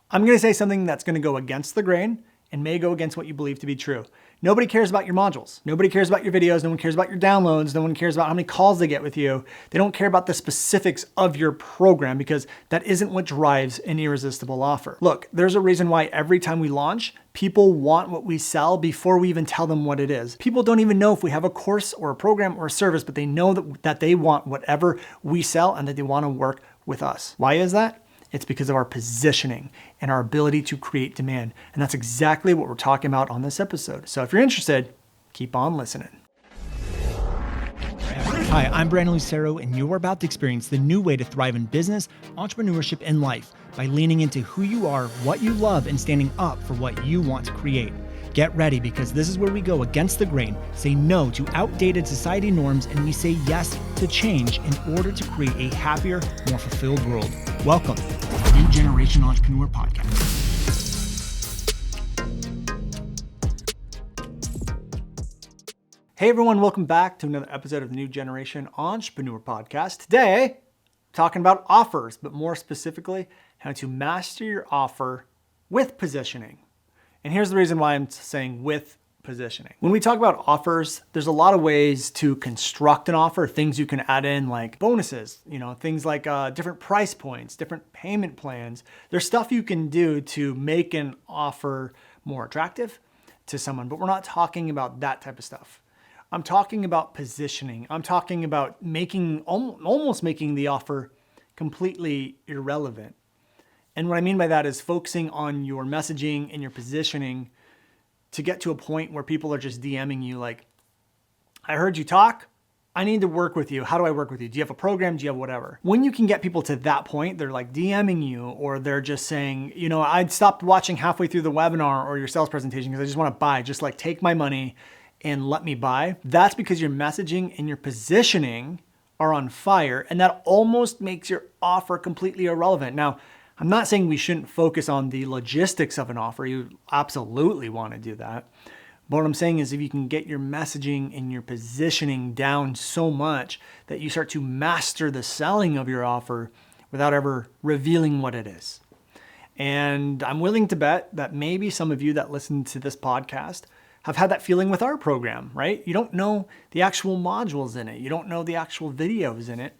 I'm going to say something that's going to go against the grain and may go against what you believe to be true. Nobody cares about your modules. Nobody cares about your videos. No one cares about your downloads. No one cares about how many calls they get with you. They don't care about the specifics of your program because that isn't what drives an irresistible offer. Look, there's a reason why every time we launch, people want what we sell before we even tell them what it is. People don't even know if we have a course or a program or a service, but they know that they want whatever we sell and that they want to work with us. Why is that? It's because of our positioning and our ability to create demand. And that's exactly what we're talking about on this episode. So if you're interested, keep on listening. Hi, I'm Brandon Lucero, and you're about to experience the new way to thrive in business, entrepreneurship, and life by leaning into who you are, what you love, and standing up for what you want to create. Get ready, because this is where we go against the grain, say no to outdated society norms, and we say yes to change in order to create a happier, more fulfilled world. Welcome to the New Generation Entrepreneur Podcast. Hey everyone, welcome back to another episode of the New Generation Entrepreneur Podcast. Today, talking about offers, but more specifically, how to master your offer with positioning. And here's the reason why I'm saying with positioning. When we talk about offers, there's a lot of ways to construct an offer, things you can add in like bonuses, things like different price points, different payment plans. There's stuff you can do to make an offer more attractive to someone, but we're not talking about that type of stuff. I'm talking about positioning. I'm talking about almost making the offer completely irrelevant. And what I mean by that is focusing on your messaging and your positioning to get to a point where people are just DMing you like, I heard you talk, I need to work with you. How do I work with you? Do you have a program? Do you have whatever? When you can get people to that point, they're like DMing you, or they're just saying, I'd stopped watching halfway through the webinar or your sales presentation because I just want to buy, just like take my money and let me buy. That's because your messaging and your positioning are on fire, and that almost makes your offer completely irrelevant. Now, I'm not saying we shouldn't focus on the logistics of an offer. You absolutely want to do that. But what I'm saying is if you can get your messaging and your positioning down so much that you start to master the selling of your offer without ever revealing what it is. And I'm willing to bet that maybe some of you that listen to this podcast have had that feeling with our program, right? You don't know the actual modules in it. You don't know the actual videos in it.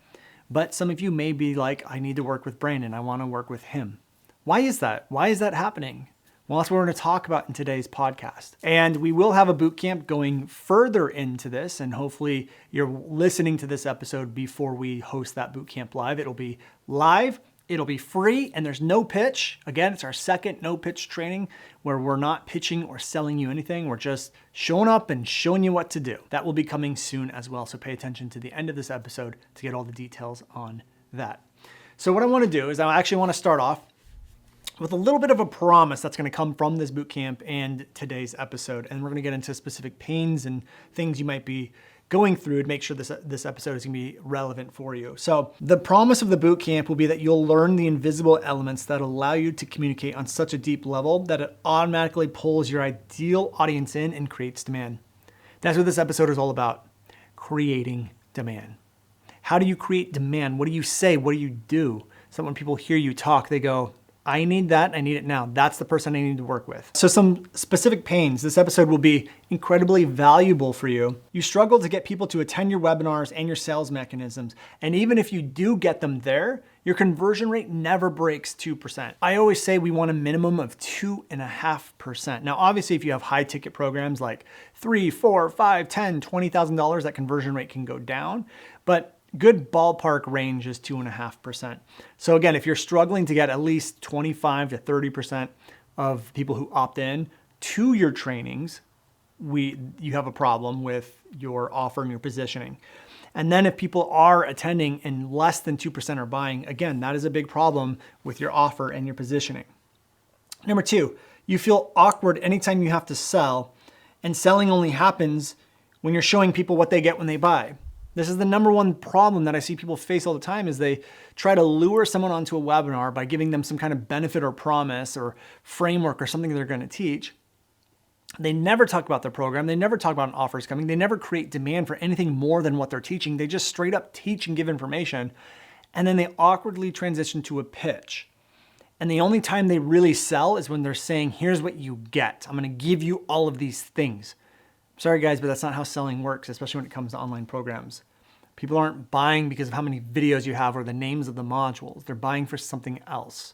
But some of you may be like, I need to work with Brandon. I want to work with him. Why is that? Why is that happening? Well, that's what we're going to talk about in today's podcast. And we will have a boot camp going further into this. And hopefully you're listening to this episode before we host that boot camp live. It'll be live. It'll be free, and there's no pitch. Again, it's our second no pitch training where we're not pitching or selling you anything. We're just showing up and showing you what to do. That will be coming soon as well. So pay attention to the end of this episode to get all the details on that. So what I want to do is I actually want to start off with a little bit of a promise that's going to come from this boot camp and today's episode. And we're going to get into specific pains and things you might be going through to make sure this episode is going to be relevant for you. So the promise of the boot camp will be that you'll learn the invisible elements that allow you to communicate on such a deep level that it automatically pulls your ideal audience in and creates demand. That's what this episode is all about, creating demand. How do you create demand? What do you say? What do you do? So when people hear you talk, they go, I need that. I need it now. That's the person I need to work with. So some specific pains. This episode will be incredibly valuable for you. You struggle to get people to attend your webinars and your sales mechanisms. And even if you do get them there, your conversion rate never breaks 2%. I always say we want a minimum of 2.5%. Now, obviously, if you have high ticket programs like $3, $4, $5, $10, $20,000, that conversion rate can go down. But good ballpark range is 2.5%. So again, if you're struggling to get at least 25 to 30% of people who opt in to your trainings, you have a problem with your offer and your positioning. And then if people are attending and less than 2% are buying, again, that is a big problem with your offer and your positioning. Number two, you feel awkward anytime you have to sell, and selling only happens when you're showing people what they get when they buy. This is the number one problem that I see people face all the time is they try to lure someone onto a webinar by giving them some kind of benefit or promise or framework or something they're going to teach. They never talk about their program. They never talk about an offer is coming. They never create demand for anything more than what they're teaching. They just straight up teach and give information. And then they awkwardly transition to a pitch. And the only time they really sell is when they're saying, here's what you get. I'm gonna give you all of these things. Sorry guys, but that's not how selling works, especially when it comes to online programs. People aren't buying because of how many videos you have or the names of the modules. They're buying for something else.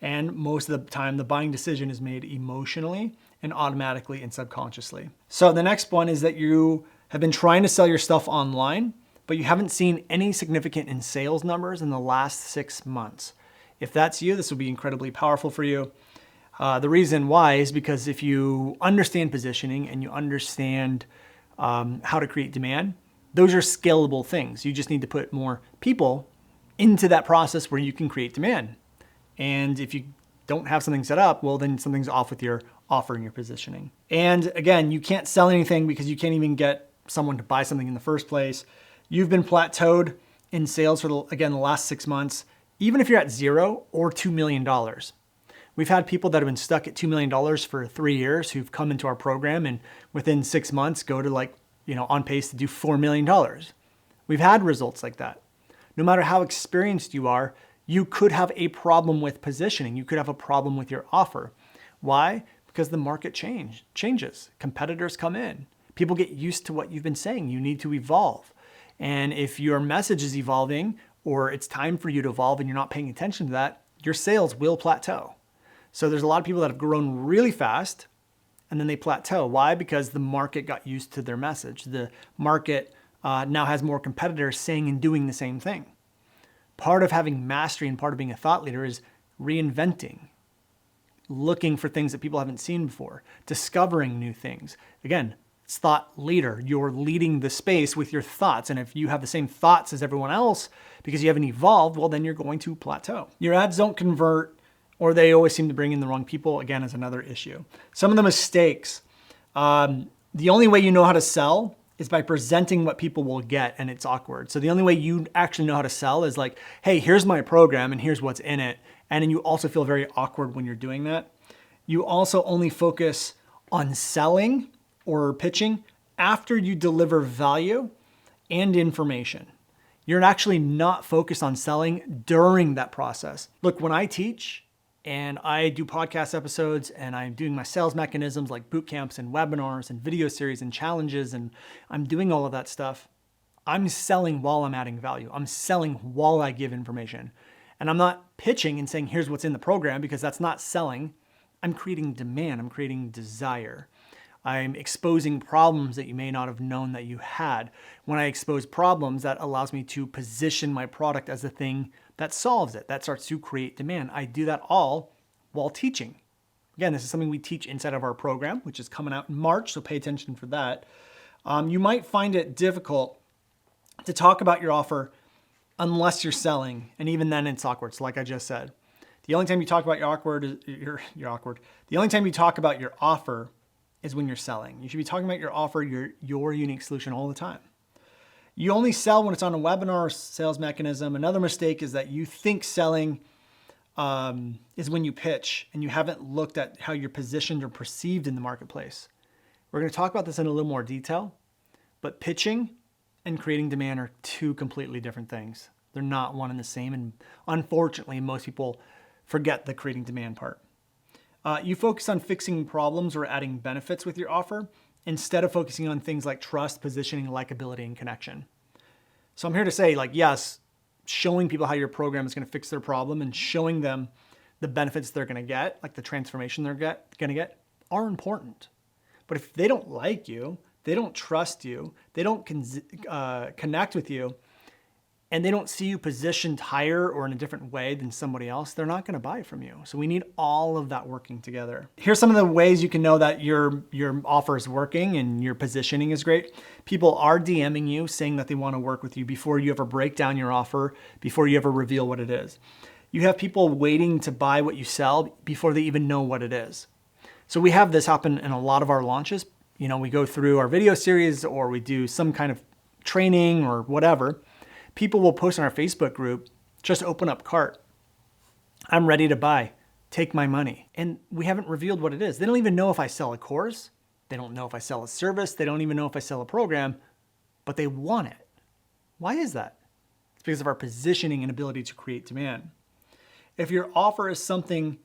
And most of the time, the buying decision is made emotionally and automatically and subconsciously. So the next one is that you have been trying to sell your stuff online, but you haven't seen any significant in sales numbers in the last 6 months. If that's you, this will be incredibly powerful for you. The reason why is because if you understand positioning and you understand how to create demand, those are scalable things. You just need to put more people into that process where you can create demand. And if you don't have something set up, well, then something's off with your offer and your positioning. And again, you can't sell anything because you can't even get someone to buy something in the first place. You've been plateaued in sales for, the last 6 months, even if you're at $0 or $2 million. We've had people that have been stuck at $2 million for 3 years who've come into our program and within 6 months go to on pace to do $4 million. We've had results like that. No matter how experienced you are, you could have a problem with positioning. You could have a problem with your offer. Why? Because the market changes. Competitors come in. People get used to what you've been saying. You need to evolve. And if your message is evolving or it's time for you to evolve and you're not paying attention to that, your sales will plateau. So there's a lot of people that have grown really fast and then they plateau. Why? Because the market got used to their message. The market now has more competitors saying and doing the same thing. Part of having mastery and part of being a thought leader is reinventing, looking for things that people haven't seen before, discovering new things. Again, it's thought leader. You're leading the space with your thoughts. And if you have the same thoughts as everyone else because you haven't evolved, well, then you're going to plateau. Your ads don't convert, or they always seem to bring in the wrong people, again, is another issue. Some of the mistakes, the only way you know how to sell is by presenting what people will get, and it's awkward. So the only way you actually know how to sell is like, hey, here's my program and here's what's in it. And then you also feel very awkward when you're doing that. You also only focus on selling or pitching after you deliver value and information. You're actually not focused on selling during that process. Look, when I teach and I do podcast episodes and I'm doing my sales mechanisms like boot camps and webinars and video series and challenges, and I'm doing all of that stuff, I'm selling while I'm adding value. I'm selling while I give information. And I'm not pitching and saying, here's what's in the program, because that's not selling. I'm creating demand. I'm creating desire. I'm exposing problems that you may not have known that you had. When I expose problems, that allows me to position my product as the thing that solves it. That starts to create demand. I do that all while teaching. Again, this is something we teach inside of our program, which is coming out in March, so pay attention for that. You might find it difficult to talk about your offer unless you're selling, and even then it's awkward. So like I just said, the only time you talk about The only time you talk about your offer is when you're selling. You should be talking about your offer, your unique solution all the time. You only sell when it's on a webinar or sales mechanism. Another mistake is that you think selling is when you pitch and you haven't looked at how you're positioned or perceived in the marketplace. We're going to talk about this in a little more detail, but pitching and creating demand are two completely different things. They're not one and the same, and unfortunately, most people forget the creating demand part. You focus on fixing problems or adding benefits with your offer instead of focusing on things like trust, positioning, likability, and connection. So I'm here to say, yes, showing people how your program is going to fix their problem and showing them the benefits they're going to get, like the transformation they're going to get, are important. But if they don't like you, they don't trust you, they don't connect with you, and they don't see you positioned higher or in a different way than somebody else, they're not going to buy from you. So we need all of that working together. Here's some of the ways you can know that your offer is working and your positioning is great. People are DMing you saying that they want to work with you before you ever break down your offer, before you ever reveal what it is. You have people waiting to buy what you sell before they even know what it is. So we have this happen in a lot of our launches. We go through our video series or we do some kind of training or whatever. People will post on our Facebook group, just open up cart. I'm ready to buy. Take my money. And we haven't revealed what it is. They don't even know if I sell a course. They don't know if I sell a service. They don't even know if I sell a program, but they want it. Why is that? It's because of our positioning and ability to create demand. If your offer is something,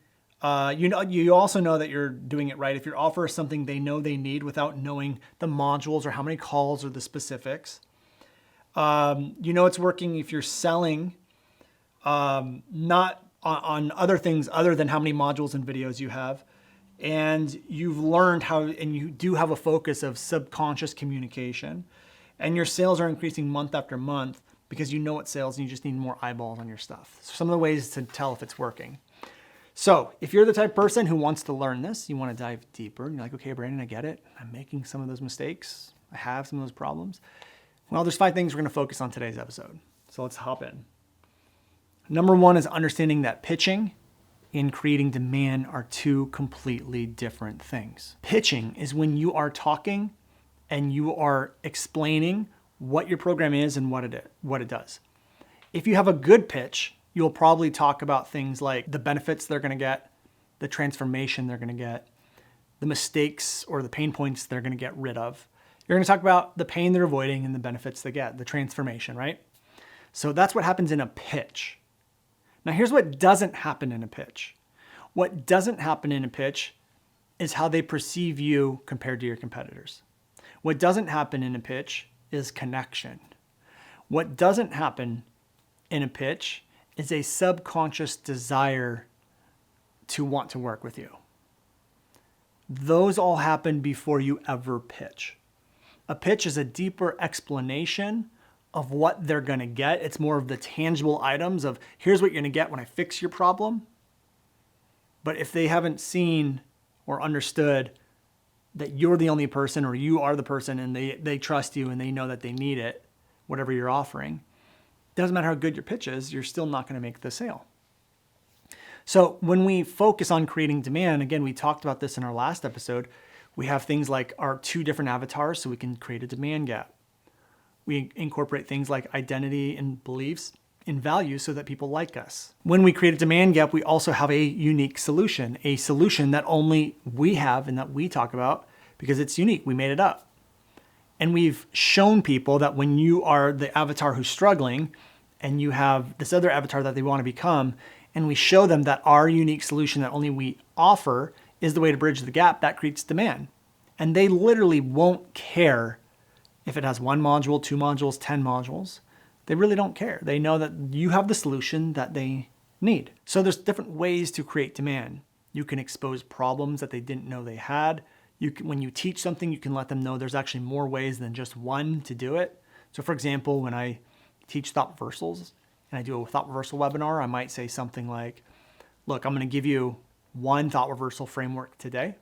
you also know that you're doing it right. If your offer is something they know they need without knowing the modules or how many calls or the specifics, it's working if you're selling not on other things other than how many modules and videos you have. And you've learned how, and you do have a focus of subconscious communication, and your sales are increasing month after month because you know what sales and you just need more eyeballs on your stuff. So some of the ways to tell if it's working. So if you're the type of person who wants to learn this, you want to dive deeper, and you're like, okay, Brandon, I get it. I'm making some of those mistakes. I have some of those problems. Well, there's 5 things we're going to focus on today's episode. So let's hop in. Number 1 is understanding that pitching and creating demand are 2 completely different things. Pitching is when you are talking and you are explaining what your program is and what it does. If you have a good pitch, you'll probably talk about things like the benefits they're going to get, the transformation they're going to get, the mistakes or the pain points they're going to get rid of. You're going to talk about the pain they're avoiding and the benefits they get, the transformation, right? So that's what happens in a pitch. Now, here's what doesn't happen in a pitch. What doesn't happen in a pitch is how they perceive you compared to your competitors. What doesn't happen in a pitch is connection. What doesn't happen in a pitch is a subconscious desire to want to work with you. Those all happen before you ever pitch. A pitch is a deeper explanation of what they're going to get. It's more of the tangible items of here's what you're going to get when I fix your problem. But if they haven't seen or understood that you're the only person or you are the person and they trust you and they know that they need it, whatever you're offering, doesn't matter how good your pitch is, you're still not going to make the sale. So when we focus on creating demand, again, we talked about this in our last episode, we have things like our 2 different avatars so we can create a demand gap. We incorporate things like identity and beliefs and values so that people like us. When we create a demand gap, we also have a unique solution, a solution that only we have and that we talk about because it's unique. We made it up. And we've shown people that when you are the avatar who's struggling and you have this other avatar that they want to become, and we show them that our unique solution that only we offer is the way to bridge the gap, that creates demand. And they literally won't care if it has 1 module, 2 modules, 10 modules. They really don't care. They know that you have the solution that they need. So there's different ways to create demand. You can expose problems that they didn't know they had. When you teach something, you can let them know there's actually more ways than just one to do it. So for example, when I teach thought reversals and I do a thought reversal webinar, I might say something like, look, I'm going to give you 1 thought reversal framework today.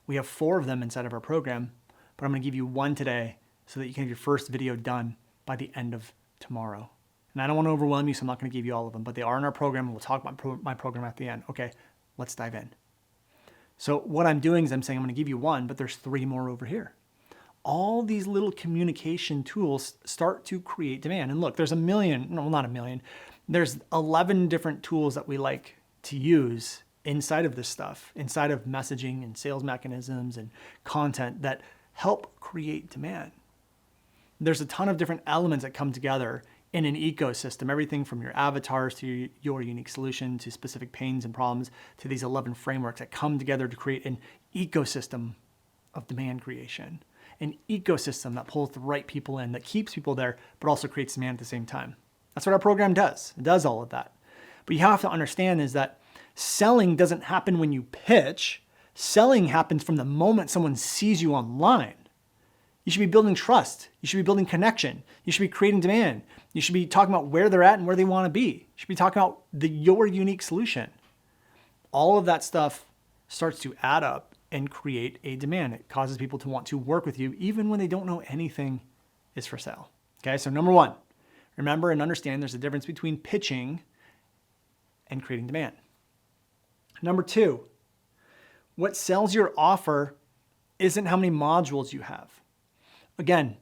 We have 4 of them inside of our program, but I'm going to give you 1 today so that you can have your first video done by the end of tomorrow. And I don't want to overwhelm you, so I'm not going to give you all of them, but they are in our program, and we'll talk about my program at the end. Okay, let's dive in. So what I'm doing is I'm saying I'm going to give you 1, but there's 3 more over here. All these little communication tools start to create demand. And look, there's not a million. There's 11 different tools that we like to use inside of this stuff, inside of messaging and sales mechanisms and content that help create demand. There's a ton of different elements that come together in an ecosystem, everything from your avatars to your unique solution to specific pains and problems to these 11 frameworks that come together to create an ecosystem of demand creation, an ecosystem that pulls the right people in, that keeps people there, but also creates demand at the same time. That's what our program does. It does all of that. But you have to understand is that selling doesn't happen when you pitch. Selling happens from the moment someone sees you online. You should be building trust. You should be building connection. You should be creating demand. You should be talking about where they're at and where they want to be. You should be talking about your unique solution. All of that stuff starts to add up and create a demand. It causes people to want to work with you even when they don't know anything is for sale. Okay, so number 1, remember and understand there's a difference between pitching and creating demand. Number 2, what sells your offer isn't how many modules you have. Again,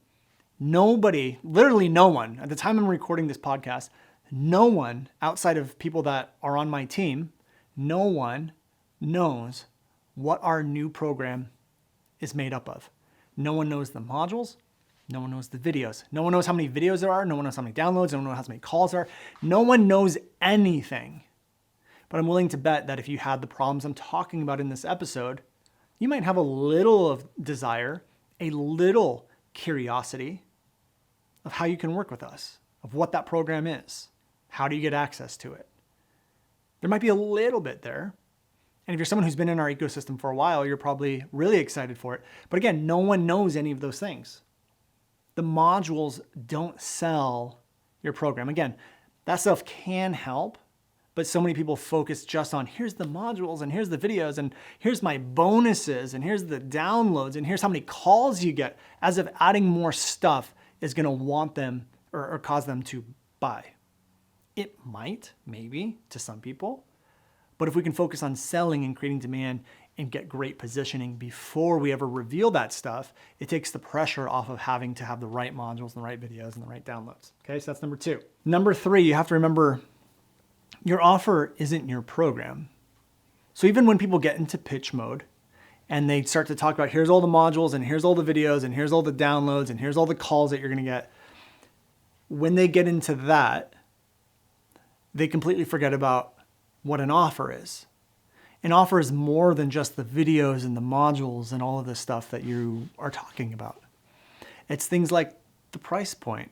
nobody, literally no one, at the time I'm recording this podcast, no one outside of people that are on my team, no one knows what our new program is made up of. No one knows the modules. No one knows the videos. No one knows how many videos there are. No one knows how many downloads. No one knows how many calls there are. No one knows anything. But I'm willing to bet that if you had the problems I'm talking about in this episode, you might have a little of desire, a little curiosity of how you can work with us, of what that program is. How do you get access to it? There might be a little bit there. And if you're someone who's been in our ecosystem for a while, you're probably really excited for it. But again, no one knows any of those things. The modules don't sell your program. Again, that stuff can help, but so many people focus just on here's the modules and here's the videos and here's my bonuses and here's the downloads and here's how many calls you get, as if adding more stuff is going to want them or cause them to buy. It might, maybe, to some people. But if we can focus on selling and creating demand and get great positioning before we ever reveal that stuff, it takes the pressure off of having to have the right modules and the right videos and the right downloads. Okay, so that's number 2. Number 3, you have to remember your offer isn't your program. So even when people get into pitch mode and they start to talk about here's all the modules and here's all the videos and here's all the downloads and here's all the calls that you're going to get, when they get into that, they completely forget about what an offer is. An offer is more than just the videos and the modules and all of the stuff that you are talking about. It's things like the price point.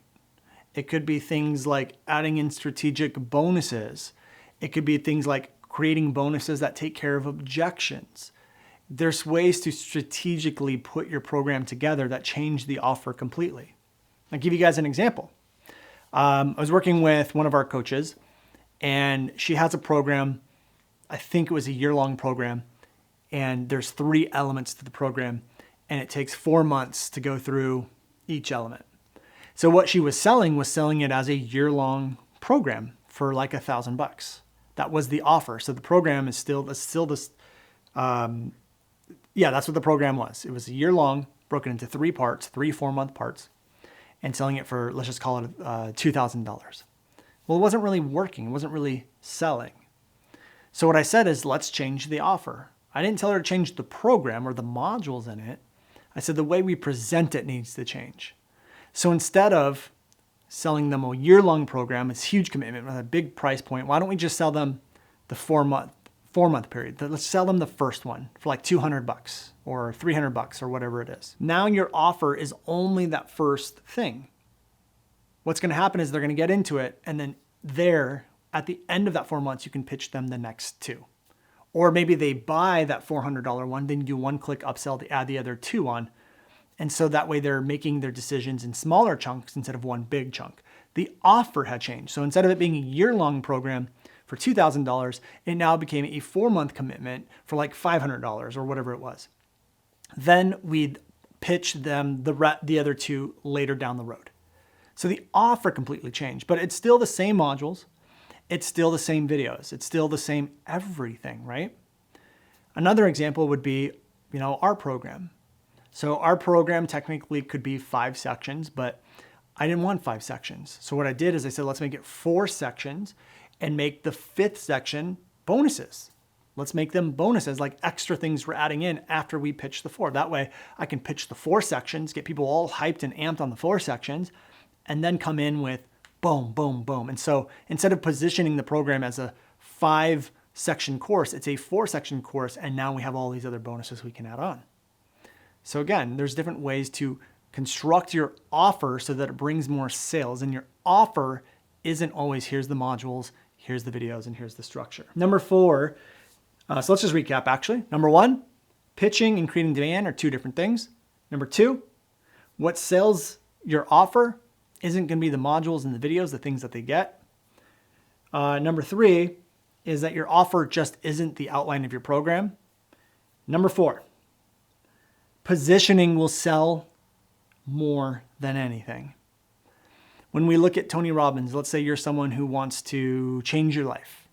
It could be things like adding in strategic bonuses. It could be things like creating bonuses that take care of objections. There's ways to strategically put your program together that change the offer completely. I'll give you guys an example. I was working with one of our coaches, and she has a program. I think it was a year-long program, and there's 3 elements to the program, and it takes 4 months to go through each element. So what she was selling it as a year-long program for like $1,000. That was the offer. So the program is still this. That's what the program was. It was a year-long, broken into 3 parts, 3 4-month parts, and selling it for, let's just call it $2,000. Well, it wasn't really working. It wasn't really selling. So what I said is, let's change the offer. I didn't tell her to change the program or the modules in it. I said the way we present it needs to change. So instead of selling them a year-long program, it's a huge commitment with a big price point, why don't we just sell them the 4-month period? Let's sell them the first one for like $200 or $300 or whatever it is. Now your offer is only that first thing. What's going to happen is they're going to get into it, and then at the end of that 4 months, you can pitch them the next 2. Or maybe they buy that $400 one, then you do 1-click upsell to add the other 2 on. And so that way they're making their decisions in smaller chunks instead of one big chunk. The offer had changed. So instead of it being a year-long program for $2,000, it now became a 4-month commitment for like $500 or whatever it was. Then we'd pitch them the other 2 later down the road. So the offer completely changed, but it's still the same modules. It's still the same videos. It's still the same everything, right? Another example would be, our program. So our program technically could be 5 sections, but I didn't want 5 sections. So what I did is I said, let's make it 4 sections and make the 5th section bonuses. Let's make them bonuses, like extra things we're adding in after we pitch the 4. That way I can pitch the 4 sections, get people all hyped and amped on the 4 sections, and then come in with boom, boom, boom. And so instead of positioning the program as a 5-section course, it's a 4-section course, and now we have all these other bonuses we can add on. So again, there's different ways to construct your offer so that it brings more sales, and your offer isn't always here's the modules, here's the videos, and here's the structure. Number 4, so let's just recap actually. Number 1, pitching and creating demand are 2 different things. Number 2, what sells your offer isn't going to be the modules and the videos, the things that they get. Number 3 is that your offer just isn't the outline of your program. Number 4, positioning will sell more than anything. When we look at Tony Robbins, let's say you're someone who wants to change your life,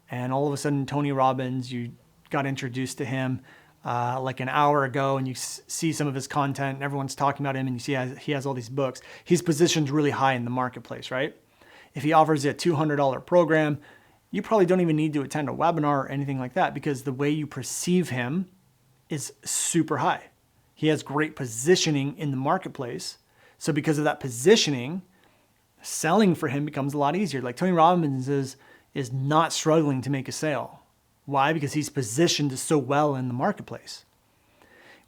and all of a sudden Tony Robbins, you got introduced to him like an hour ago, and you see some of his content and everyone's talking about him, and you see he has all these books. He's positioned really high in the marketplace, right? If he offers you a $200 program, you probably don't even need to attend a webinar or anything like that, because the way you perceive him is super high. He has great positioning in the marketplace. So because of that positioning, selling for him becomes a lot easier. Like Tony Robbins is, is not struggling to make a sale. Why? Because he's positioned so well in the marketplace.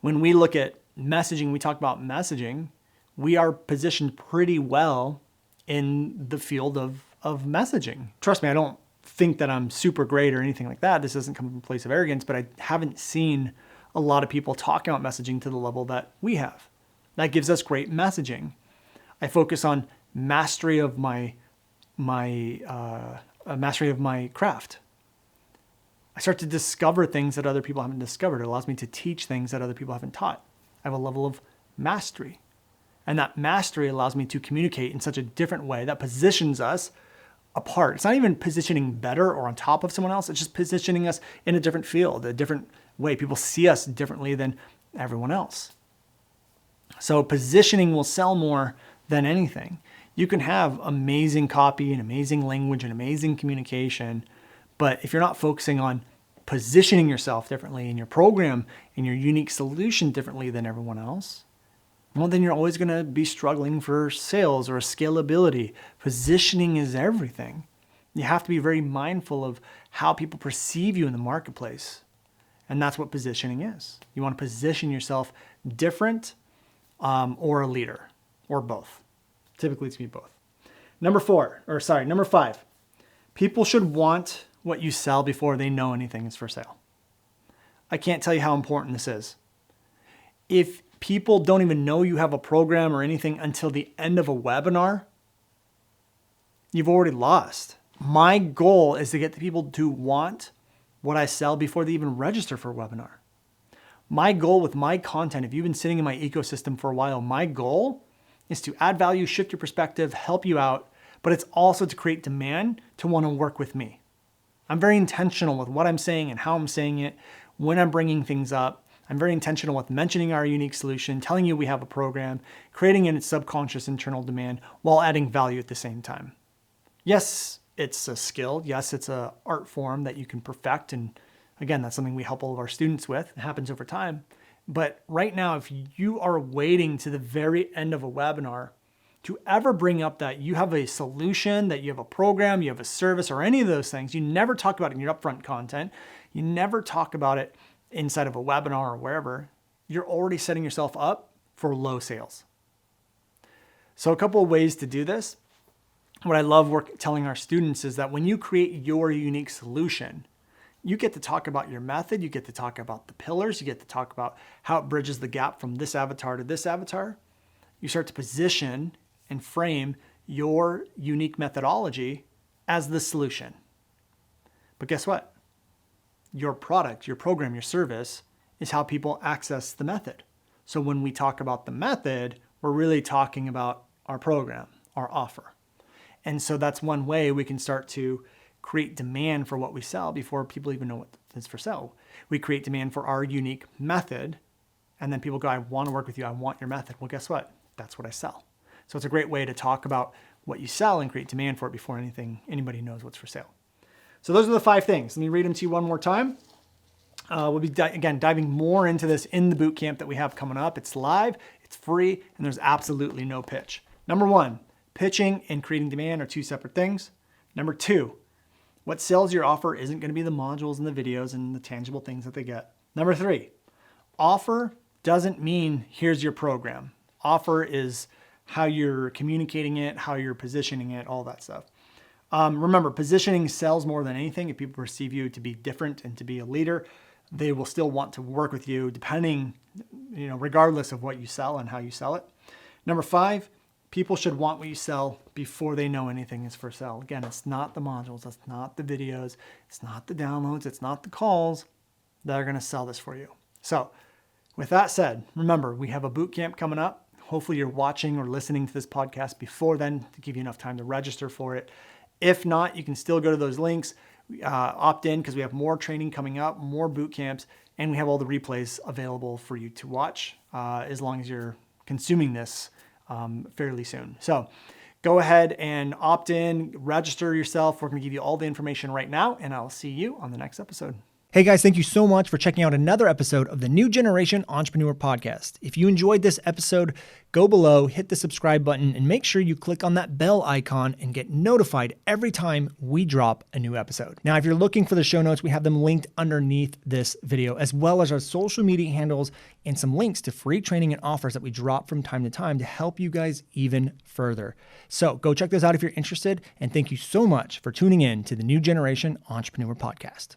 When we look at messaging, we talk about messaging, we are positioned pretty well in the field of messaging. Trust me, I don't think that I'm super great or anything like that. This doesn't come from a place of arrogance, but I haven't seen a lot of people talking about messaging to the level that we have. That gives us great messaging. I focus on mastery of my craft. I start to discover things that other people haven't discovered. It allows me to teach things that other people haven't taught. I have a level of mastery. And that mastery allows me to communicate in such a different way that positions us apart. It's not even positioning better or on top of someone else. It's just positioning us in a different field, a different way. People see us differently than everyone else. So positioning will sell more than anything. You can have amazing copy and amazing language and amazing communication, but if you're not focusing on positioning yourself differently in your program and your unique solution differently than everyone else, well, then you're always going to be struggling for sales or scalability. Positioning is everything. You have to be very mindful of how people perceive you in the marketplace. And that's what positioning is. You want to position yourself different or a leader or both. Typically it's me both. Number 5. People should want what you sell before they know anything is for sale. I can't tell you how important this is. If people don't even know you have a program or anything until the end of a webinar, you've already lost. My goal is to get the people to want what I sell before they even register for a webinar. My goal with my content, if you've been sitting in my ecosystem for a while, my goal is to add value, shift your perspective, help you out, but it's also to create demand to want to work with me. I'm very intentional with what I'm saying and how I'm saying it, when I'm bringing things up. I'm very intentional with mentioning our unique solution, telling you we have a program, creating a subconscious internal demand while adding value at the same time. Yes, it's a skill. Yes, it's an art form that you can perfect. And again, that's something we help all of our students with. It happens over time. But right now, if you are waiting to the very end of a webinar to ever bring up that you have a solution, that you have a program, you have a service, or any of those things, you never talk about it in your upfront content. You never talk about it inside of a webinar or wherever. You're already setting yourself up for low sales. So a couple of ways to do this. What I love telling our students is that when you create your unique solution, you get to talk about your method, you get to talk about the pillars, you get to talk about how it bridges the gap from this avatar to this avatar. You start to position and frame your unique methodology as the solution. But guess what? Your product, your program, your service is how people access the method. So when we talk about the method, we're really talking about our program, our offer. And so that's one way we can start to create demand for what we sell before people even know what is for sale. We create demand for our unique method, and then people go, I want to work with you, I want your method. Well, guess what? That's what I sell. So it's a great way to talk about what you sell and create demand for it before anybody knows what's for sale. So those are the 5 things. Let me read them to you one more time. We'll be, diving more into this in the boot camp that we have coming up. It's live, it's free, and there's absolutely no pitch. Number 1, pitching and creating demand are 2 separate things. Number 2, what sells your offer isn't going to be the modules and the videos and the tangible things that they get. Number 3, offer doesn't mean here's your program. Offer is how you're communicating it, how you're positioning it, all that stuff. Remember, positioning sells more than anything. If people perceive you to be different and to be a leader, they will still want to work with you regardless of what you sell and how you sell it. Number 5, people should want what you sell before they know anything is for sale. Again, it's not the modules, it's not the videos, it's not the downloads, it's not the calls that are going to sell this for you. So with that said, remember, we have a boot camp coming up. Hopefully you're watching or listening to this podcast before then to give you enough time to register for it. If not, you can still go to those links, opt in because we have more training coming up, more boot camps, and we have all the replays available for you to watch as long as you're consuming this fairly soon. So go ahead and opt in, register yourself. We're going to give you all the information right now, and I'll see you on the next episode. Hey guys, thank you so much for checking out another episode of the New Generation Entrepreneur Podcast. If you enjoyed this episode, go below, hit the subscribe button, and make sure you click on that bell icon and get notified every time we drop a new episode. Now, if you're looking for the show notes, we have them linked underneath this video, as well as our social media handles and some links to free training and offers that we drop from time to time to help you guys even further. So go check those out if you're interested, and thank you so much for tuning in to the New Generation Entrepreneur Podcast.